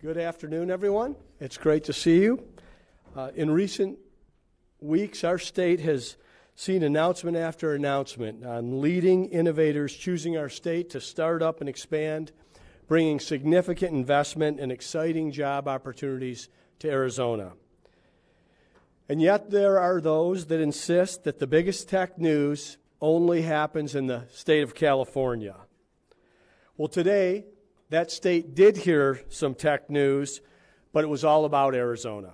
Good afternoon, everyone. It's great to see you. In recent weeks, our state has seen announcement after announcement on leading innovators choosing our state to start up and expand, bringing significant investment and exciting job opportunities to Arizona. And yet there are those that insist that the biggest tech news only happens in the state of California. Well, today, that state did hear some tech news, but it was all about Arizona.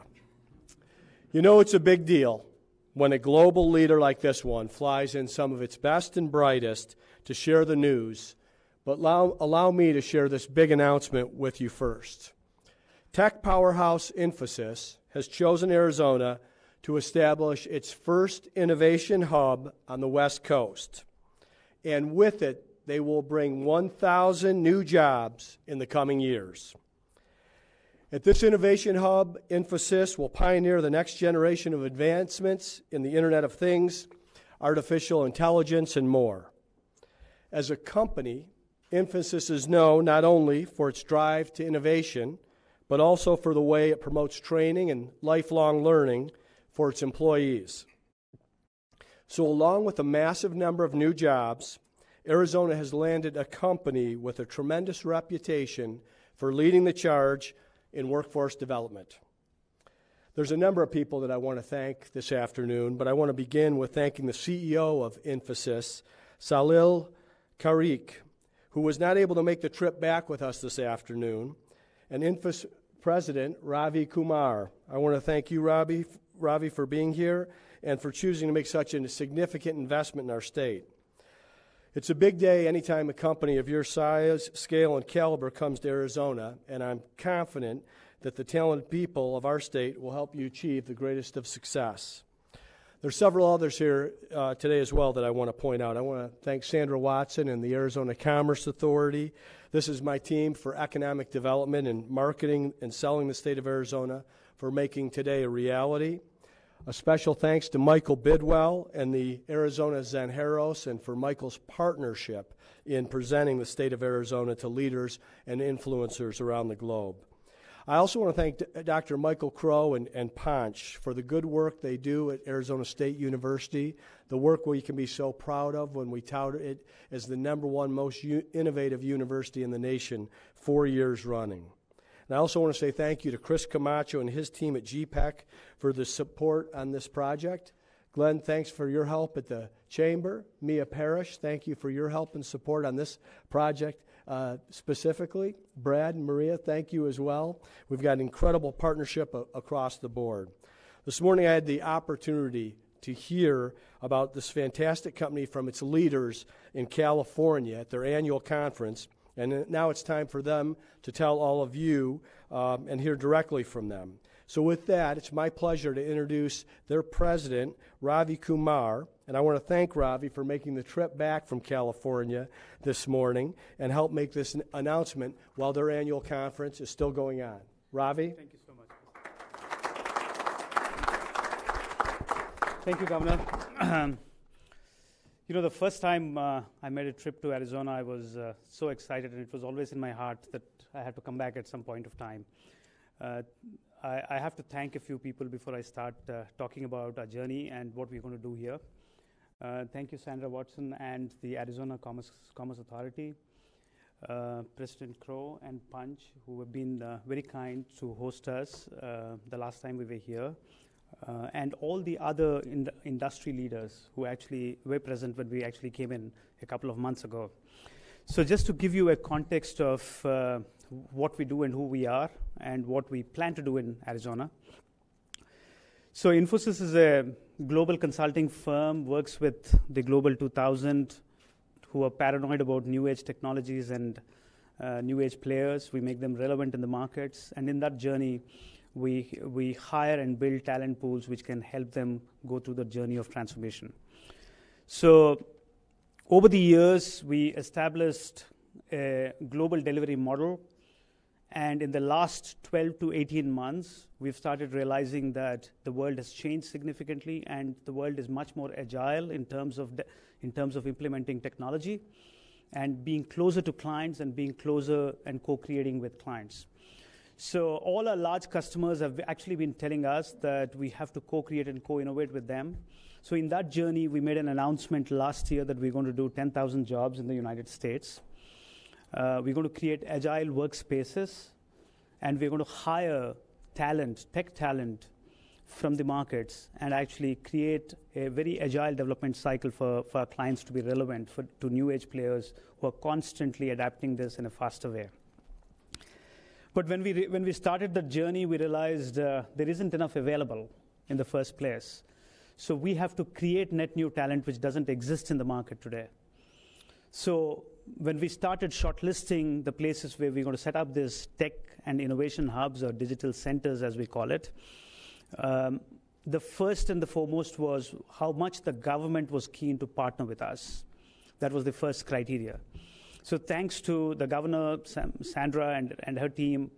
You know, it's a big deal when a global leader like this one flies in some of its best and brightest to share the news, but allow me to share this big announcement with you first. Tech powerhouse Infosys has chosen Arizona to establish its first innovation hub on the West Coast, and with it, they will bring 1,000 new jobs in the coming years. At this innovation hub, Infosys will pioneer the next generation of advancements in the Internet of Things, artificial intelligence, and more. As a company, Infosys is known not only for its drive to innovation, but also for the way it promotes training and lifelong learning for its employees. So along with a massive number of new jobs, Arizona has landed a company with a tremendous reputation for leading the charge in workforce development. There's a number of people that I want to thank this afternoon, but I want to begin with thanking the CEO of Infosys, Salil Parekh, who was not able to make the trip back with us this afternoon, and Infosys President Ravi Kumar. I want to thank you, Ravi, for being here and for choosing to make such a significant investment in our state. It's a big day anytime a company of your size, scale, and caliber comes to Arizona, and I'm confident that the talented people of our state will help you achieve the greatest of success. There's several others here today as well that I want to point out. I want to thank Sandra Watson and the Arizona Commerce Authority. This is my team for economic development and marketing and selling the state of Arizona for making today a reality. A special thanks to Michael Bidwell and the Arizona Zanjeros and for Michael's partnership in presenting the state of Arizona to leaders and influencers around the globe. I also want to thank Dr. Michael Crow and Ponch for the good work they do at Arizona State University, the work we can be so proud of when we tout it as the #1 most innovative university in the nation 4 years running. And I also want to say thank you to Chris Camacho and his team at GPEC for the support on this project. Glenn, thanks for your help at the Chamber. Mia Parrish, thank you for your help and support on this project specifically. Brad and Maria, thank you as well. We've got an incredible partnership across the board. This morning I had the opportunity to hear about this fantastic company from its leaders in California at their annual conference. And now it's time for them to tell all of you and hear directly from them. So with that, it's my pleasure to introduce their president, Ravi Kumar. And I want to thank Ravi for making the trip back from California this morning and help make this announcement while their annual conference is still going on. Ravi? Thank you so much. Thank you, Governor. You know, the first time I made a trip to Arizona, I was so excited, and it was always in my heart that I had to come back at some point of time. I have to thank a few people before I start talking about our journey and what we're going to do here. Thank you, Sandra Watson and the Arizona Commerce Authority, President Crow and Punch, who have been very kind to host us the last time we were here. And all the other industry leaders who actually were present when we actually came in a couple of months ago. So just to give you a context of what we do and who we are and what we plan to do in Arizona. So Infosys is a global consulting firm, works with the Global 2000 who are paranoid about new age technologies and new age players. We make them relevant in the markets, and in that journey, we hire and build talent pools which can help them go through the journey of transformation. So over the years, we established a global delivery model, and in the last 12 to 18 months, we've started realizing that the world has changed significantly, and the world is much more agile in terms of implementing technology and being closer to clients and being closer and co-creating with clients. So all our large customers have actually been telling us that we have to co-create and co-innovate with them. So in that journey, we made an announcement last year that we're going to do 10,000 jobs in the United States. We're going to create agile workspaces, and we're going to hire talent, tech talent, from the markets and actually create a very agile development cycle for our clients to be relevant to new age players who are constantly adapting this in a faster way. But when we started the journey, we realized there isn't enough available in the first place. So we have to create net new talent which doesn't exist in the market today. So when we started shortlisting the places where we're going to set up these tech and innovation hubs, or digital centers as we call it, the first and the foremost was how much the government was keen to partner with us. That was the first criteria. So thanks to the governor, Sandra, and her team,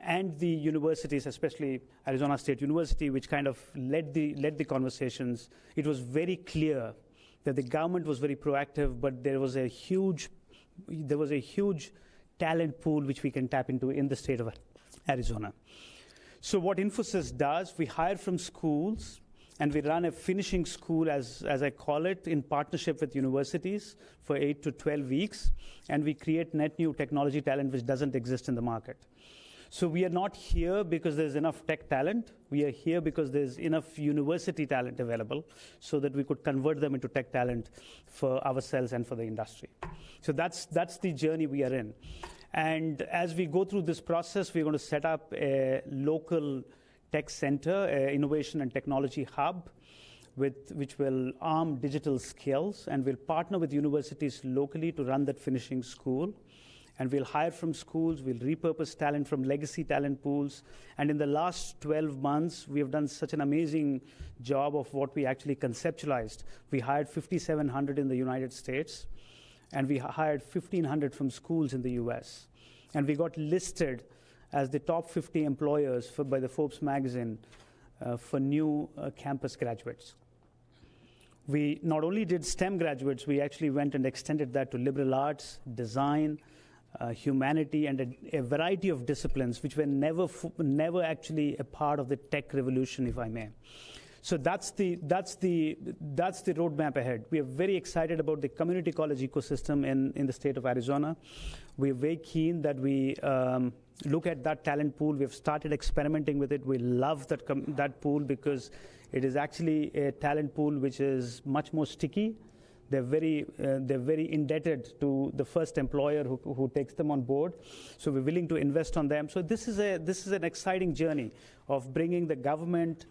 and the universities, especially Arizona State University, which kind of led the conversations, it was very clear that the government was very proactive, but there was a huge talent pool which we can tap into in the state of Arizona. So what Infosys does, we hire from schools, and we run a finishing school, as I call it, in partnership with universities for 8 to 12 weeks, and we create net new technology talent which doesn't exist in the market. So we are not here because there's enough tech talent. We are here because there's enough university talent available so that we could convert them into tech talent for ourselves and for the industry. So that's the journey we are in. And as we go through this process, we're going to set up a local tech center, an innovation and technology hub, which will arm digital skills, and we'll partner with universities locally to run that finishing school. And we'll hire from schools, we'll repurpose talent from legacy talent pools. And in the last 12 months, we have done such an amazing job of what we actually conceptualized. We hired 5,700 in the United States, and we hired 1,500 from schools in the US. And we got listed as the top 50 employers by the Forbes magazine for new campus graduates. We not only did STEM graduates, we actually went and extended that to liberal arts, design, humanity, and a variety of disciplines which were never actually a part of the tech revolution, if I may. So that's the roadmap ahead. We are very excited about the community college ecosystem in the state of Arizona. We are very keen that we look at that talent pool. We have started experimenting with it. We love that pool because it is actually a talent pool which is much more sticky. They're very indebted to the first employer who takes them on board. So we're willing to invest on them. So this is an exciting journey of bringing the government,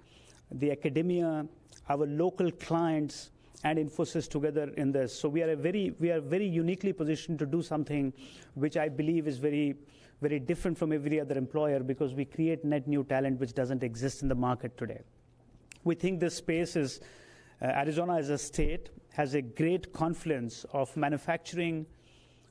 the academia, our local clients, and Infosys together in this. So we are very uniquely positioned to do something which I believe is very, very different from every other employer, because we create net new talent which doesn't exist in the market today. We think this space is, Arizona as a state has a great confluence of manufacturing,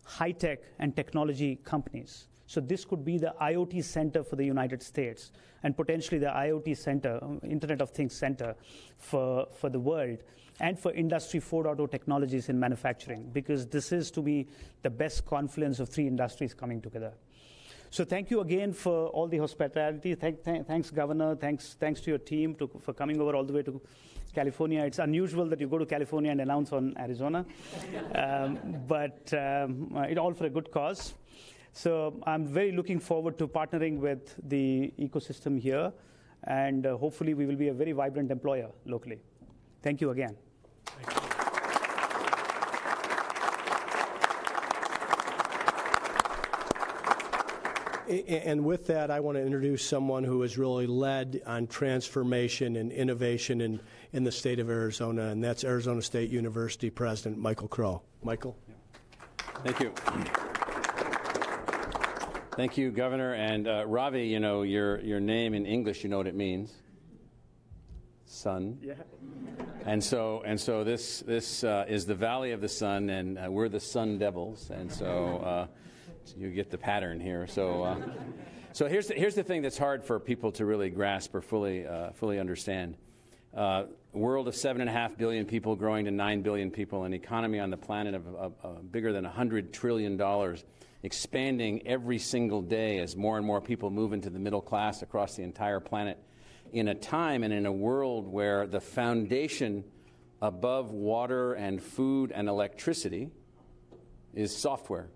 high-tech, and technology companies. So this could be the IoT center for the United States, and potentially the IoT center, Internet of Things center for the world, and for Industry 4.0 technologies in manufacturing, because this is, to me, the best confluence of three industries coming together. So thank you again for all the hospitality. Thanks, Governor. Thanks to your team for coming over all the way to California. It's unusual that you go to California and announce on Arizona, but it all for a good cause. So I'm very looking forward to partnering with the ecosystem here, and hopefully we will be a very vibrant employer locally. Thank you again. Thank you. And with that, I want to introduce someone who has really led on transformation and innovation in the state of Arizona, and that's Arizona State University President Michael Crow. Michael? Thank you. Thank you, Governor. And Ravi, you know, your name in English, you know what it means? Sun. Yeah. And so this is the Valley of the Sun, and we're the Sun Devils, and so you get the pattern here. So here's the thing that's hard for people to really grasp or fully understand. World of 7.5 billion people growing to 9 billion people, an economy on the planet of bigger than $100 trillion. expanding every single day as more and more people move into the middle class across the entire planet, in a time and in a world where the foundation above water and food and electricity is software.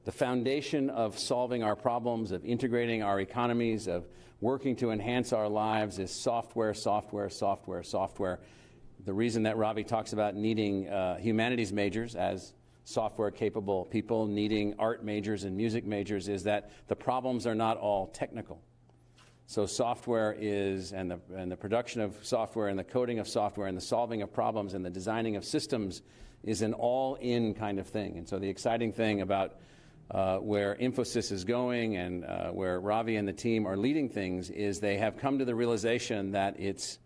The foundation of solving our problems, of integrating our economies, of working to enhance our lives is software, software, software, software. The reason that Ravi talks about needing humanities majors as software-capable people, needing art majors and music majors, is that the problems are not all technical. So software is, and the production of software and the coding of software and the solving of problems and the designing of systems is an all-in kind of thing. And so the exciting thing about where Infosys is going and where Ravi and the team are leading things is they have come to the realization that it's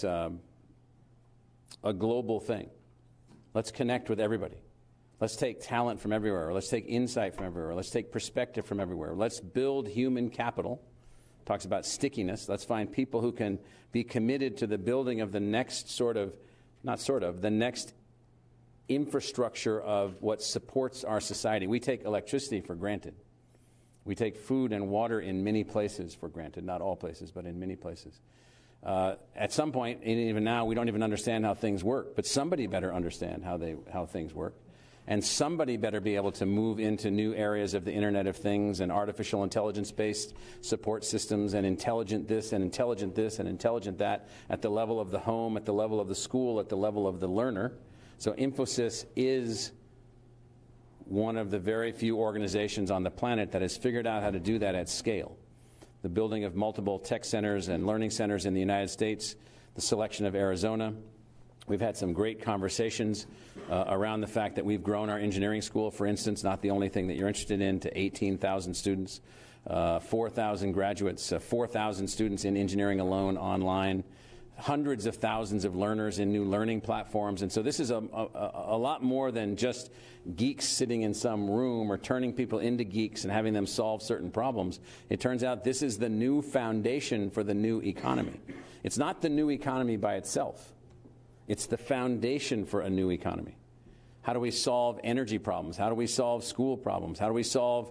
a global thing. Let's connect with everybody. Let's take talent from everywhere. Let's take insight from everywhere. Let's take perspective from everywhere. Let's build human capital. Talks about stickiness. Let's find people who can be committed to the building of the next the next infrastructure of what supports our society. We take electricity for granted. We take food and water in many places for granted. Not all places, but in many places. At some point, and even now, we don't even understand how things work. But somebody better understand how things work. And somebody better be able to move into new areas of the Internet of Things and artificial intelligence-based support systems and intelligent this and intelligent this and intelligent that at the level of the home, at the level of the school, at the level of the learner. So Infosys is one of the very few organizations on the planet that has figured out how to do that at scale. The building of multiple tech centers and learning centers in the United States, the selection of Arizona. We've had some great conversations around the fact that we've grown our engineering school, for instance, not the only thing that you're interested in, to 18,000 students, 4,000 graduates, 4,000 students in engineering alone online, hundreds of thousands of learners in new learning platforms. And so this is a lot more than just geeks sitting in some room or turning people into geeks and having them solve certain problems. It turns out this is the new foundation for the new economy. It's not the new economy by itself. It's the foundation for a new economy. How do we solve energy problems? How do we solve school problems? How do we solve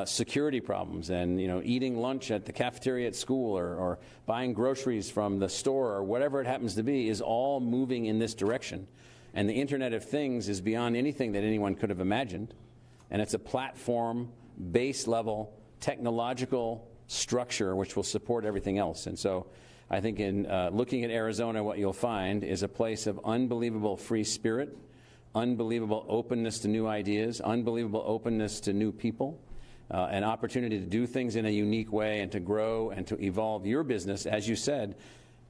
security problems? And eating lunch at the cafeteria at school or buying groceries from the store or whatever it happens to be is all moving in this direction. And the Internet of Things is beyond anything that anyone could have imagined. And it's a platform, base level, technological structure which will support everything else. And so I think in looking at Arizona, what you'll find is a place of unbelievable free spirit, unbelievable openness to new ideas, unbelievable openness to new people, an opportunity to do things in a unique way and to grow and to evolve your business. As you said,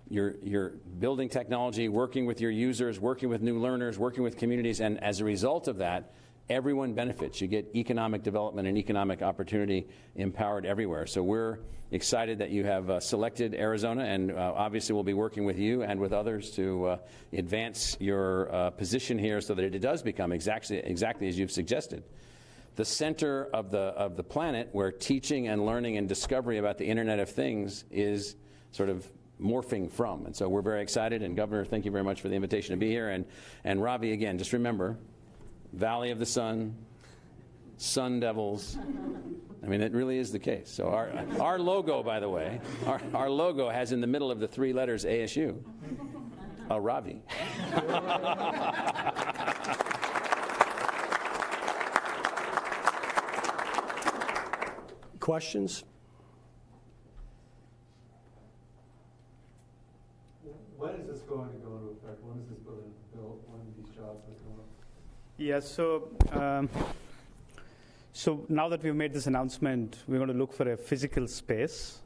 you're building technology, working with your users, working with new learners, working with communities, and as a result of that, everyone benefits. You get economic development and economic opportunity empowered everywhere. So we're excited that you have selected Arizona, and obviously we'll be working with you and with others to advance your position here so that it does become exactly as you've suggested, the center of the planet where teaching and learning and discovery about the Internet of Things is sort of morphing from. And so we're very excited. And Governor, thank you very much for the invitation to be here. And Ravi, again, just remember, Valley of the Sun, Sun Devils. I mean, it really is the case. So our logo, by the way, our logo has in the middle of the three letters ASU, a Ravi. Questions? When is this going to go into effect? When is this put in the bill? When are these jobs are going up? Yeah, so now that we've made this announcement, we're going to look for a physical space.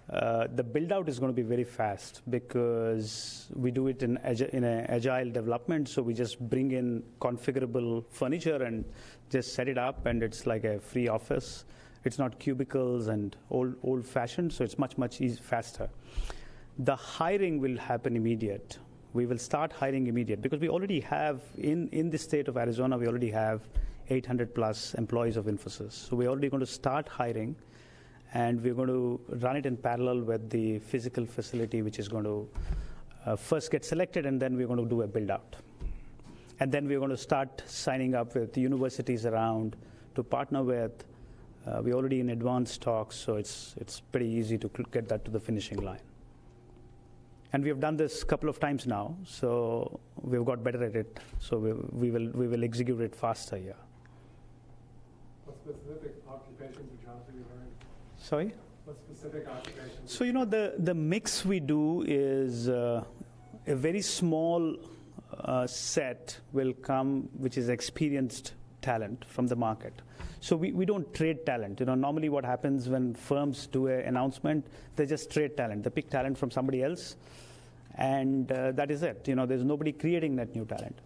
The build-out is going to be very fast because we do it in an agile development. So we just bring in configurable furniture and just set it up, and it's like a free office. It's not cubicles and old-fashioned, so it's much faster. The hiring will happen immediate. We will start hiring immediate because we already have, in the state of Arizona, we already have 800 plus employees of Infosys. So we're already going to start hiring, and we're going to run it in parallel with the physical facility, which is going to first get selected, and then we're going to do a build-out. And then we're going to start signing up with the universities around to partner with. We're already in advanced talks, so it's pretty easy to get that to the finishing line. And we have done this a couple of times now, so we've got better at it. So we will execute it faster here. What specific occupations or jobs are you hiring? Sorry? What specific occupations? So, the mix we do is a very small set will come, which is experienced talent from the market. So we don't trade talent. Normally what happens when firms do an announcement, they just trade talent. They pick talent from somebody else, and that is it. There's nobody creating that new talent.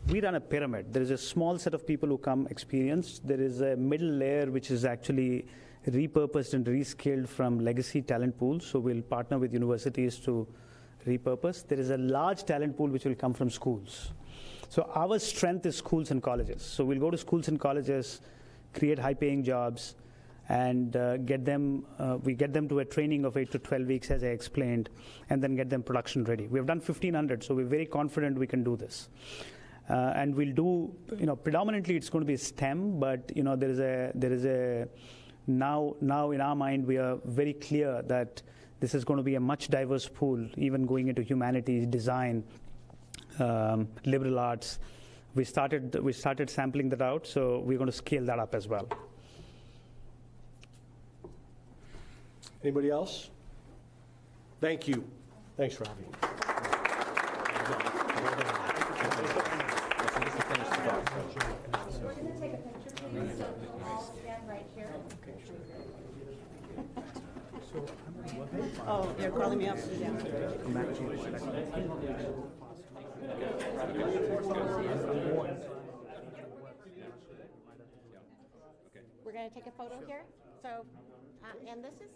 We run a pyramid. There is a small set of people who come experienced. There is a middle layer which is actually repurposed and rescaled from legacy talent pools. So we'll partner with universities to repurpose. There is a large talent pool which will come from schools. So our strength is schools and colleges. So we'll go to schools and colleges, create high-paying jobs, and get them to a training of 8 to 12 weeks, as I explained, and then get them production ready. We've done 1,500, so we're very confident we can do this. And we'll do, predominantly it's going to be STEM, but there is a now in our mind we are very clear that this is going to be a much diverse pool, even going into humanities, design, liberal arts. We started sampling that out, so we're going to scale that up as well. Anybody else? Thank you. Thanks, Ravi. We're going to take a picture, please, so I'll stand right here. Oh, you're calling me up? Yeah. We're going to take a photo here. So, and this is